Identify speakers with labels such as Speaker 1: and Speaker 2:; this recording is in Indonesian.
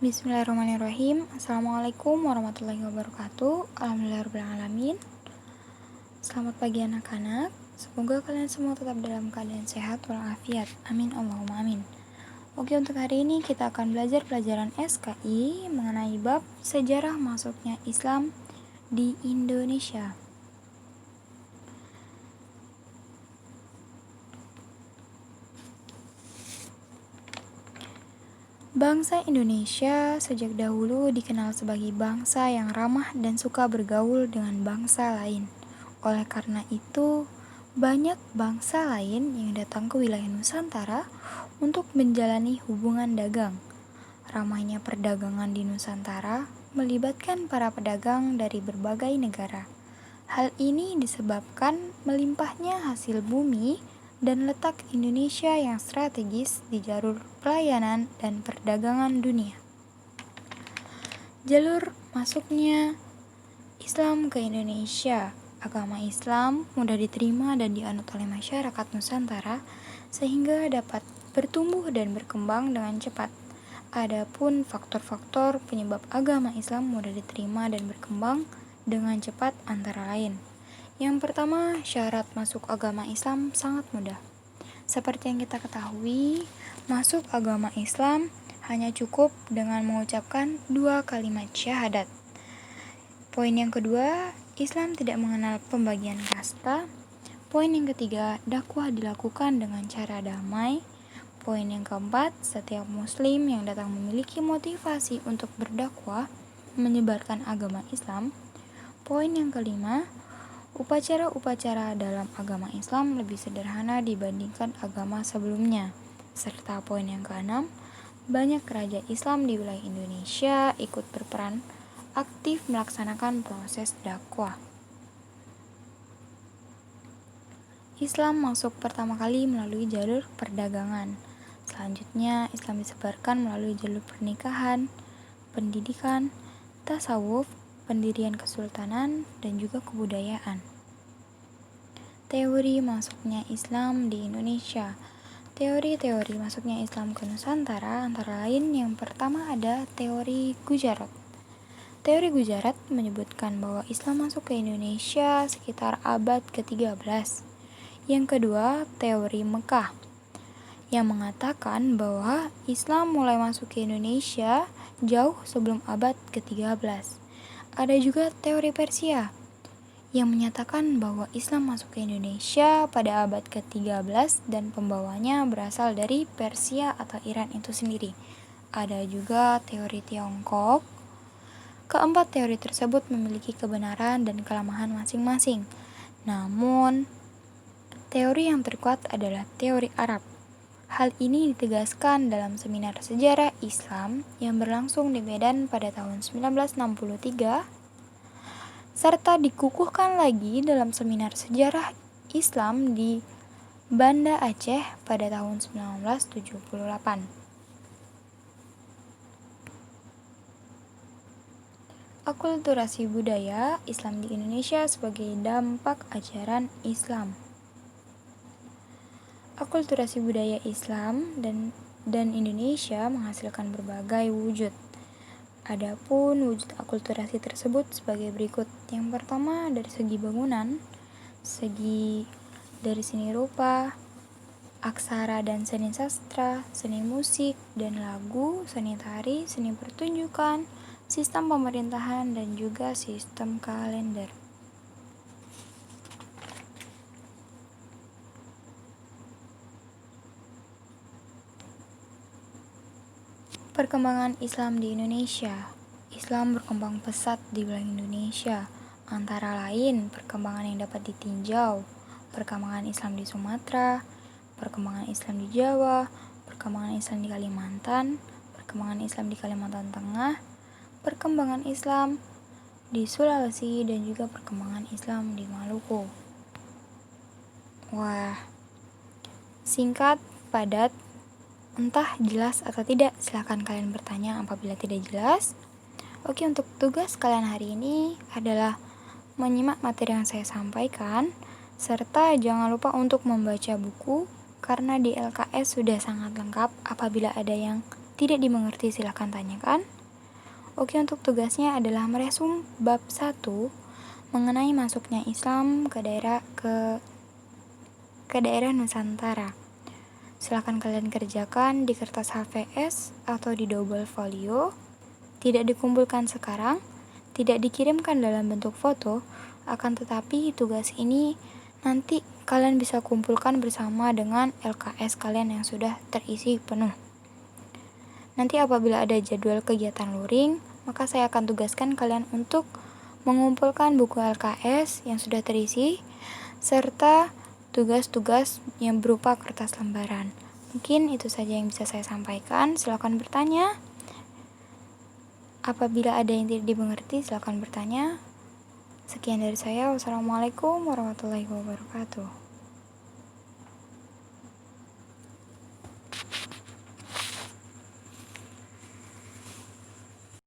Speaker 1: Bismillahirrahmanirrahim. Assalamualaikum warahmatullahi wabarakatuh. Alhamdulillahirrahmanirrahim. Selamat pagi anak-anak. Semoga kalian semua tetap dalam keadaan sehat walafiat. Amin Allahumma amin. Oke, untuk hari ini kita akan belajar pelajaran SKI mengenai bab sejarah masuknya Islam di Indonesia. Bangsa Indonesia sejak dahulu dikenal sebagai bangsa yang ramah dan suka bergaul dengan bangsa lain. Oleh karena itu, banyak bangsa lain yang datang ke wilayah Nusantara untuk menjalani hubungan dagang. Ramainya perdagangan di Nusantara melibatkan para pedagang dari berbagai negara. Hal ini disebabkan melimpahnya hasil bumi dan letak Indonesia yang strategis di jalur pelayanan dan perdagangan dunia. Jalur masuknya Islam ke Indonesia. Agama Islam mudah diterima dan dianut oleh masyarakat Nusantara sehingga dapat bertumbuh dan berkembang dengan cepat. Adapun faktor-faktor penyebab agama Islam mudah diterima dan berkembang dengan cepat antara lain. Yang pertama, syarat masuk agama Islam sangat mudah. Seperti yang kita ketahui, masuk agama Islam hanya cukup dengan mengucapkan 2 kalimat syahadat. Poin yang kedua, Islam tidak mengenal pembagian kasta. Poin yang ketiga, dakwah dilakukan dengan cara damai. Poin yang keempat, setiap muslim yang datang memiliki motivasi untuk berdakwah menyebarkan agama Islam. Poin yang kelima, upacara-upacara dalam agama Islam lebih sederhana dibandingkan agama sebelumnya. Serta poin yang keenam, banyak raja Islam di wilayah Indonesia ikut berperan aktif melaksanakan proses dakwah. Islam masuk pertama kali melalui jalur perdagangan. Selanjutnya, Islam disebarkan melalui jalur pernikahan, pendidikan, tasawuf, pendirian kesultanan, dan juga kebudayaan. Teori masuknya Islam di Indonesia. Teori-teori masuknya Islam ke Nusantara antara lain yang pertama ada teori Gujarat. Teori Gujarat menyebutkan bahwa Islam masuk ke Indonesia sekitar abad ke-13. Yang kedua, teori Mekah yang mengatakan bahwa Islam mulai masuk ke Indonesia jauh sebelum abad ke-13. Ada juga teori Persia yang menyatakan bahwa Islam masuk ke Indonesia pada abad ke-13 dan pembawanya berasal dari Persia atau Iran itu sendiri. Ada juga teori Tiongkok. Keempat teori tersebut memiliki kebenaran dan kelemahan masing-masing. Namun, teori yang terkuat adalah teori Arab. Hal ini ditegaskan dalam seminar sejarah Islam yang berlangsung di Medan pada tahun 1963, serta dikukuhkan lagi dalam seminar sejarah Islam di Banda Aceh pada tahun 1978. Akulturasi budaya Islam di Indonesia sebagai dampak ajaran Islam. Akulturasi budaya Islam dan Indonesia menghasilkan berbagai wujud. Adapun wujud akulturasi tersebut sebagai berikut. Yang pertama dari segi bangunan, dari seni rupa, aksara dan seni sastra, seni musik dan lagu, seni tari, seni pertunjukan, sistem pemerintahan dan juga sistem kalender. Perkembangan Islam di Indonesia. Islam berkembang pesat di wilayah Indonesia. Antara lain, perkembangan yang dapat ditinjau, perkembangan Islam di Sumatera, perkembangan Islam di Jawa, perkembangan Islam di Kalimantan, perkembangan Islam di Kalimantan Tengah, perkembangan Islam di Sulawesi, dan juga perkembangan Islam di Maluku. Wah, singkat, padat, entah jelas atau tidak, silahkan kalian bertanya apabila tidak jelas. Oke, untuk tugas kalian hari ini adalah menyimak materi yang saya sampaikan, serta jangan lupa untuk membaca buku, karena di LKS sudah sangat lengkap. Apabila ada yang tidak dimengerti silahkan tanyakan. Oke, untuk tugasnya adalah meresum bab 1 mengenai masuknya Islam ke daerah Nusantara. Silahkan kalian kerjakan di kertas HVS atau di double folio. Tidak dikumpulkan sekarang, tidak dikirimkan dalam bentuk foto, akan tetapi tugas ini nanti kalian bisa kumpulkan bersama dengan LKS kalian yang sudah terisi penuh. Nanti apabila ada jadwal kegiatan luring, maka saya akan tugaskan kalian untuk mengumpulkan buku LKS yang sudah terisi, serta tugas-tugas yang berupa kertas lembaran. Mungkin itu saja yang bisa saya sampaikan. Silakan bertanya. Apabila ada yang tidak dimengerti, silakan bertanya. Sekian dari saya. Wassalamualaikum warahmatullahi wabarakatuh.